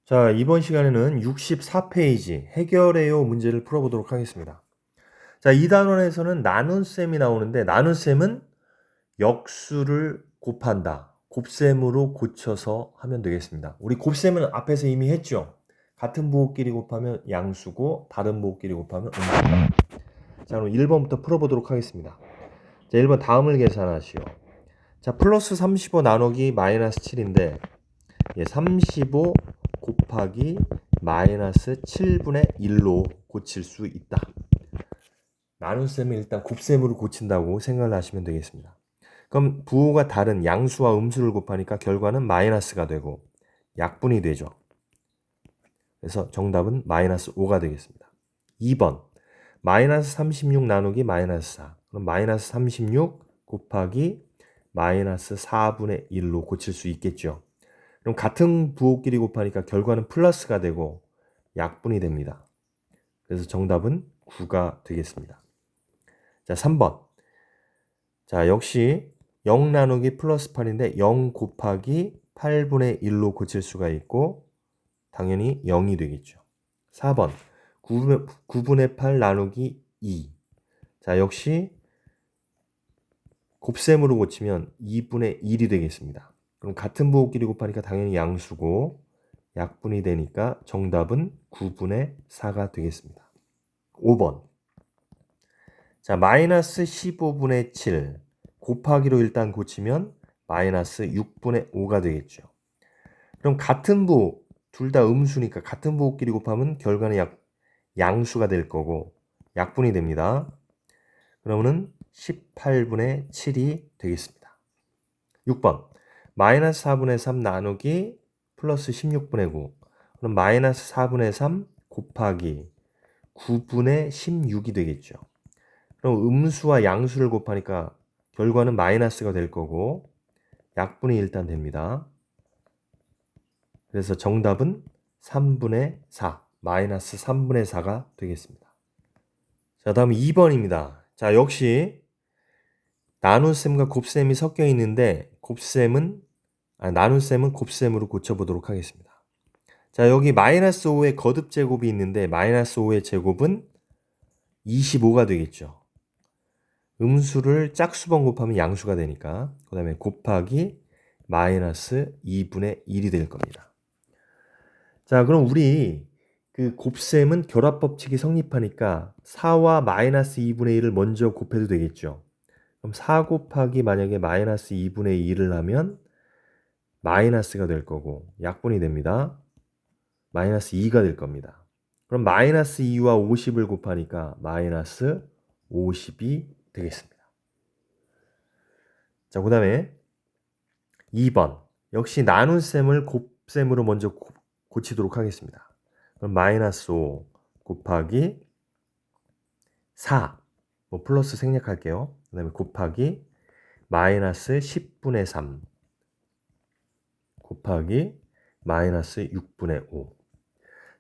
자, 이번 시간에는 64페이지 해결해요 문제를 풀어보도록 하겠습니다. 자, 이 단원에서는 나눗셈이 나오는데 나눗셈은 역수를 곱한다. 곱셈으로 고쳐서 하면 되겠습니다. 우리 곱셈은 앞에서 이미 했죠. 같은 부호끼리 곱하면 양수고 다른 부호끼리 곱하면 음수다. 자, 그럼 1번부터 풀어보도록 하겠습니다. 자, 1번 다음을 계산하시오. 자, 플러스 35 나누기 마이너스 7인데 35 곱하기 마이너스 7분의 1로 고칠 수 있다. 나눗셈을 일단 곱셈으로 고친다고 생각을 하시면 되겠습니다. 그럼 부호가 다른 양수와 음수를 곱하니까 결과는 마이너스가 되고 약분이 되죠. 그래서 정답은 마이너스 5가 되겠습니다. 2번 마이너스 36 나누기 마이너스 4. 그럼 마이너스 36 곱하기 마이너스 4분의 1로 고칠 수 있겠죠. 그럼 같은 부호끼리 곱하니까 결과는 플러스가 되고 약분이 됩니다. 그래서 정답은 9가 되겠습니다. 자, 3번. 자, 역시 0 나누기 플러스 8인데 0 곱하기 8분의 1로 고칠 수가 있고 당연히 0이 되겠죠. 4번. 9분의 8 나누기 2. 자, 역시 곱셈으로 고치면 2분의 1이 되겠습니다. 그럼 같은 부호끼리 곱하니까 당연히 양수고 약분이 되니까 정답은 9분의 4가 되겠습니다. 5번. 자, 마이너스 15분의 7 곱하기로 일단 고치면 마이너스 6분의 5가 되겠죠. 그럼 같은 부호, 둘 다 음수니까 같은 부호끼리 곱하면 결과는 양수가 될 거고 약분이 됩니다. 그러면은 18분의 7이 되겠습니다. 6번. 마이너스 4분의 3 나누기 플러스 16분의 9. 그럼 마이너스 4분의 3 곱하기 9분의 16이 되겠죠. 그럼 음수와 양수를 곱하니까 결과는 마이너스가 될 거고 약분이 일단 됩니다. 그래서 정답은 3분의 4, 마이너스 3분의 4가 되겠습니다. 자, 다음 2번입니다. 자, 역시 나눗셈과 곱셈이 섞여 있는데 나눗셈은 곱셈으로 고쳐보도록 하겠습니다. 자, 여기 마이너스 5의 거듭 제곱이 있는데 마이너스 5의 제곱은 25가 되겠죠. 음수를 짝수번 곱하면 양수가 되니까 그 다음에 곱하기 마이너스 2분의 1이 될 겁니다. 자, 그럼 우리 그 곱셈은 결합법칙이 성립하니까 4와 마이너스 2분의 1을 먼저 곱해도 되겠죠. 그럼 4 곱하기 만약에 마이너스 2분의 1을 하면 마이너스가 될 거고 약분이 됩니다. 마이너스 2가 될 겁니다. 그럼 마이너스 2와 50을 곱하니까 마이너스 50이 되겠습니다. 자, 그 다음에 2번. 역시 나눗셈을 곱셈으로 먼저 고치도록 하겠습니다. 그럼 마이너스 5 곱하기 4. 플러스 생략할게요. 그 다음에 곱하기 마이너스 10분의 3 곱하기 마이너스 6분의 5.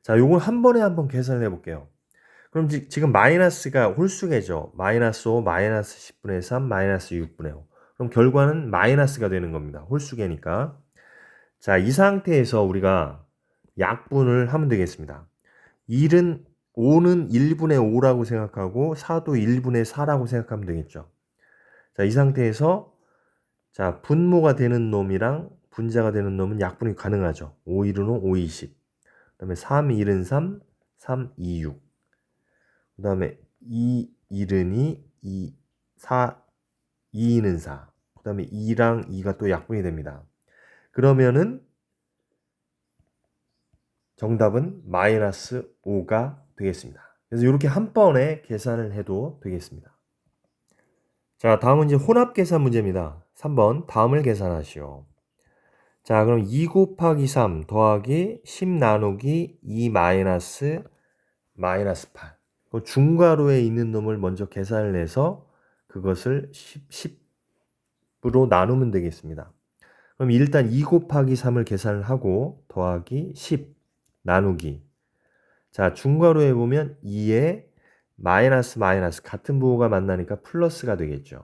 자, 요걸 한 번에 한번 계산을 해볼게요. 그럼 지금 마이너스가 홀수계죠. 마이너스 5, 마이너스 10분의 3, 마이너스 6분의 5. 그럼 결과는 마이너스가 되는 겁니다. 홀수계니까. 자, 이 상태에서 우리가 약분을 하면 되겠습니다. 5는 1분의 5라고 생각하고 4도 1분의 4라고 생각하면 되겠죠. 자, 이 상태에서 자, 분모가 되는 놈이랑 분자가 되는 놈은 약분이 가능하죠. 5, 1은 5, 5, 20. 그 다음에 3, 1은 3, 3, 2, 6. 그 다음에 2, 1은 2, 4, 2는 4. 그 다음에 2랑 2가 또 약분이 됩니다. 그러면은 정답은 마이너스 5가 되겠습니다. 그래서 이렇게 한 번에 계산을 해도 되겠습니다. 자, 다음은 이제 혼합 계산 문제입니다. 3번 다음을 계산하시오. 자, 그럼 2 곱하기 3 더하기 10 나누기 2 마이너스 8. 중괄호에 있는 놈을 먼저 계산을 해서 그것을 10으로 나누면 되겠습니다. 그럼 일단 2 곱하기 3을 계산을 하고 더하기 10 나누기. 자, 중괄호에 보면 2에 마이너스 같은 부호가 만나니까 플러스가 되겠죠.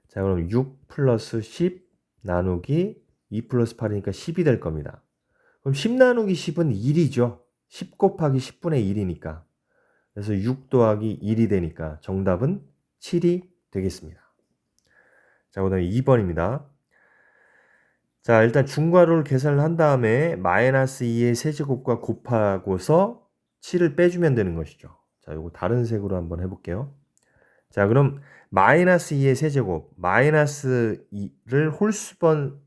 자, 그럼 6 플러스 10 나누기 2 플러스 8이니까 10이 될 겁니다. 그럼 10 나누기 10은 1이죠. 10 곱하기 10분의 1이니까. 그래서 6 더하기 1이 되니까 정답은 7이 되겠습니다. 자, 그 다음에 2번입니다. 자, 일단 중괄호를 계산을 한 다음에 마이너스 2의 세제곱과 곱하고서 7을 빼주면 되는 것이죠. 자, 이거 다른 색으로 한번 해볼게요. 자, 그럼 마이너스 2의 세제곱, 마이너스 2를 홀수번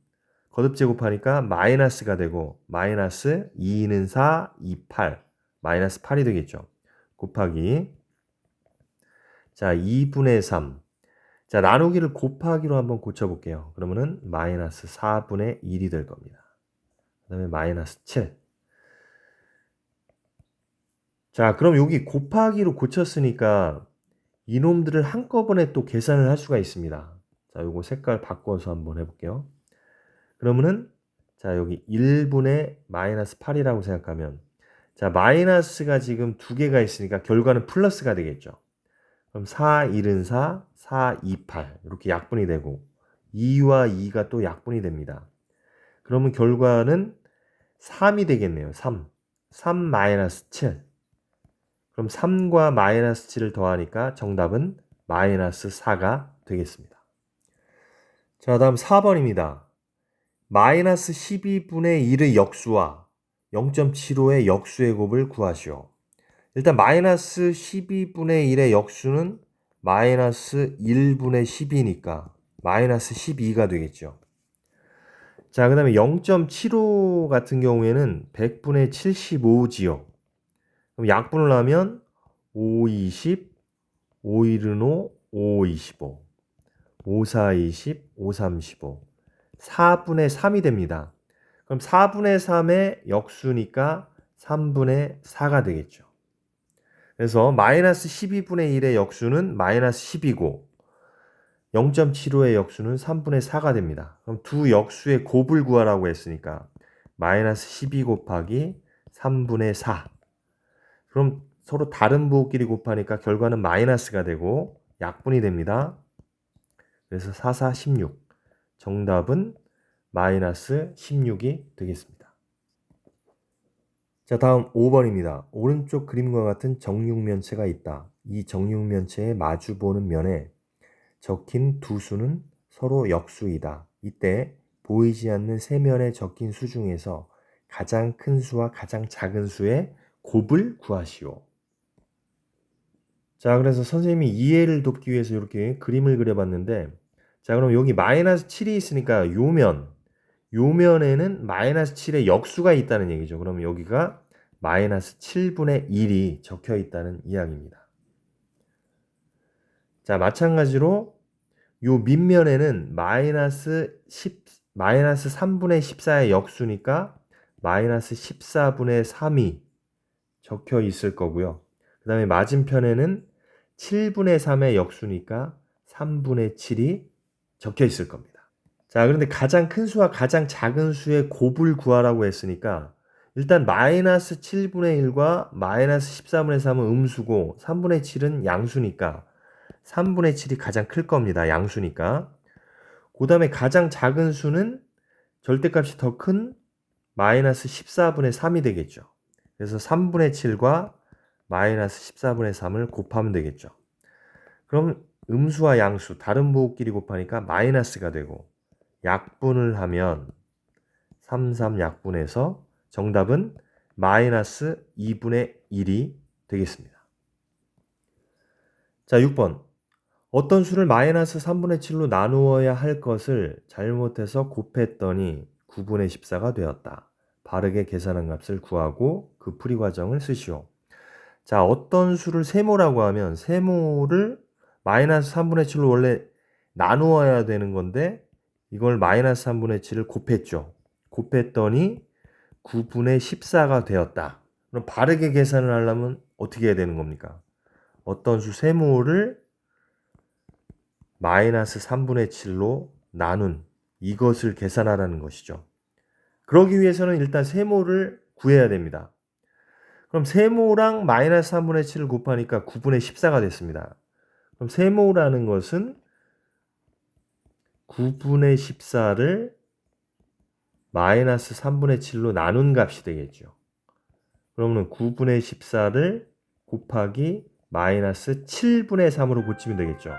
거듭제곱하니까 마이너스가 되고 마이너스 2는 4, 2, 8, 마이너스 8이 되겠죠. 곱하기 자 2분의 3. 자 나누기를 곱하기로 한번 고쳐볼게요. 그러면은 마이너스 4분의 1이 될 겁니다. 그 다음에 마이너스 7. 자 그럼 여기 곱하기로 고쳤으니까 이놈들을 한꺼번에 또 계산을 할 수가 있습니다. 자 요거 색깔 바꿔서 한번 해볼게요. 그러면은 자 여기 1분의 마이너스 8이라고 생각하면 자 마이너스가 지금 두 개가 있으니까 결과는 플러스가 되겠죠. 그럼 4, 1은 4, 4, 2, 8 이렇게 약분이 되고 2와 2가 또 약분이 됩니다. 그러면 결과는 3이 되겠네요. 3 마이너스 7. 그럼 3과 마이너스 7을 더하니까 정답은 마이너스 4가 되겠습니다. 자 다음 4번입니다. 마이너스 12분의 1의 역수와 0.75의 역수의 곱을 구하시오. 일단 마이너스 12분의 1의 역수는 마이너스 1분의 10이니까 마이너스 12가 되겠죠. 자, 그 다음에 0.75 같은 경우에는 100분의 75지요. 그럼 약분을 하면 5, 20, 5, 1은 5, 5, 25, 5, 4, 20, 5, 35, 4분의 3이 됩니다. 그럼 4분의 3의 역수니까 3분의 4가 되겠죠. 그래서 마이너스 12분의 1의 역수는 마이너스 10이고 0.75의 역수는 3분의 4가 됩니다. 그럼 두 역수의 곱을 구하라고 했으니까 마이너스 12 곱하기 3분의 4. 그럼 서로 다른 부호끼리 곱하니까 결과는 마이너스가 되고 약분이 됩니다. 그래서 4, 4, 16. 정답은 마이너스 16이 되겠습니다. 자, 다음 5번입니다. 오른쪽 그림과 같은 정육면체가 있다. 이 정육면체의 마주보는 면에 적힌 두 수는 서로 역수이다. 이때 보이지 않는 세 면에 적힌 수 중에서 가장 큰 수와 가장 작은 수의 곱을 구하시오. 자, 그래서 선생님이 이해를 돕기 위해서 이렇게 그림을 그려봤는데 자, 그럼 여기 마이너스 7이 있으니까 요면에는 마이너스 7의 역수가 있다는 얘기죠. 그럼 여기가 마이너스 7분의 1이 적혀 있다는 이야기입니다. 자, 마찬가지로 요 밑면에는 마이너스 3분의 14의 역수니까 마이너스 14분의 3이 적혀 있을 거고요. 그 다음에 맞은편에는 7분의 3의 역수니까 3분의 7이 적혀 있을 겁니다. 자, 그런데 가장 큰 수와 가장 작은 수의 곱을 구하라고 했으니까 일단 마이너스 7분의 1과 마이너스 14분의 3은 음수고 3분의 7은 양수니까 3분의 7이 가장 클 겁니다. 양수니까. 그 다음에 가장 작은 수는 절대값이 더 큰 마이너스 14분의 3이 되겠죠. 그래서 3분의 7과 마이너스 14분의 3을 곱하면 되겠죠. 그럼 음수와 양수 다른 부호끼리 곱하니까 마이너스가 되고 약분을 하면 3, 3 약분해서 정답은 마이너스 2분의 1이 되겠습니다. 자, 6번. 어떤 수를 마이너스 3분의 7로 나누어야 할 것을 잘못해서 곱했더니 9분의 14가 되었다. 바르게 계산한 값을 구하고 그 풀이 과정을 쓰시오. 자, 어떤 수를 세모라고 하면 세모를 마이너스 3분의 7로 원래 나누어야 되는 건데 이걸 마이너스 3분의 7을 곱했죠. 곱했더니 9분의 14가 되었다. 그럼 바르게 계산을 하려면 어떻게 해야 되는 겁니까? 어떤 수 세모를 마이너스 3분의 7로 나눈 이것을 계산하라는 것이죠. 그러기 위해서는 일단 세모를 구해야 됩니다. 그럼 세모랑 마이너스 3분의 7을 곱하니까 9분의 14가 됐습니다. 그럼 세모라는 것은 9분의 14를 마이너스 3분의 7로 나눈 값이 되겠죠. 그러면 9분의 14를 곱하기 마이너스 7분의 3으로 고치면 되겠죠.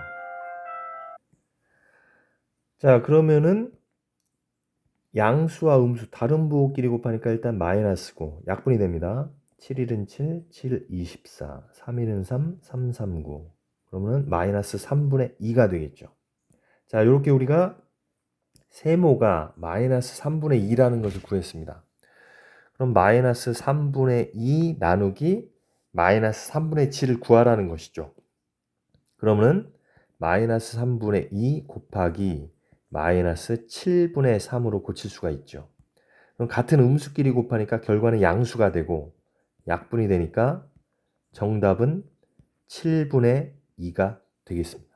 자, 그러면은 양수와 음수 다른 부호끼리 곱하니까 일단 마이너스고 약분이 됩니다. 7일은 7, 7, 24, 3일은 3, 3, 3, 9. 그러면 마이너스 3분의 2가 되겠죠. 자, 이렇게 우리가 세모가 마이너스 3분의 2라는 것을 구했습니다. 그럼 마이너스 3분의 2 나누기 마이너스 3분의 7을 구하라는 것이죠. 그러면 마이너스 3분의 2 곱하기 마이너스 7분의 3으로 고칠 수가 있죠. 그럼 같은 음수끼리 곱하니까 결과는 양수가 되고 약분이 되니까 정답은 7분의 2가 되겠습니다.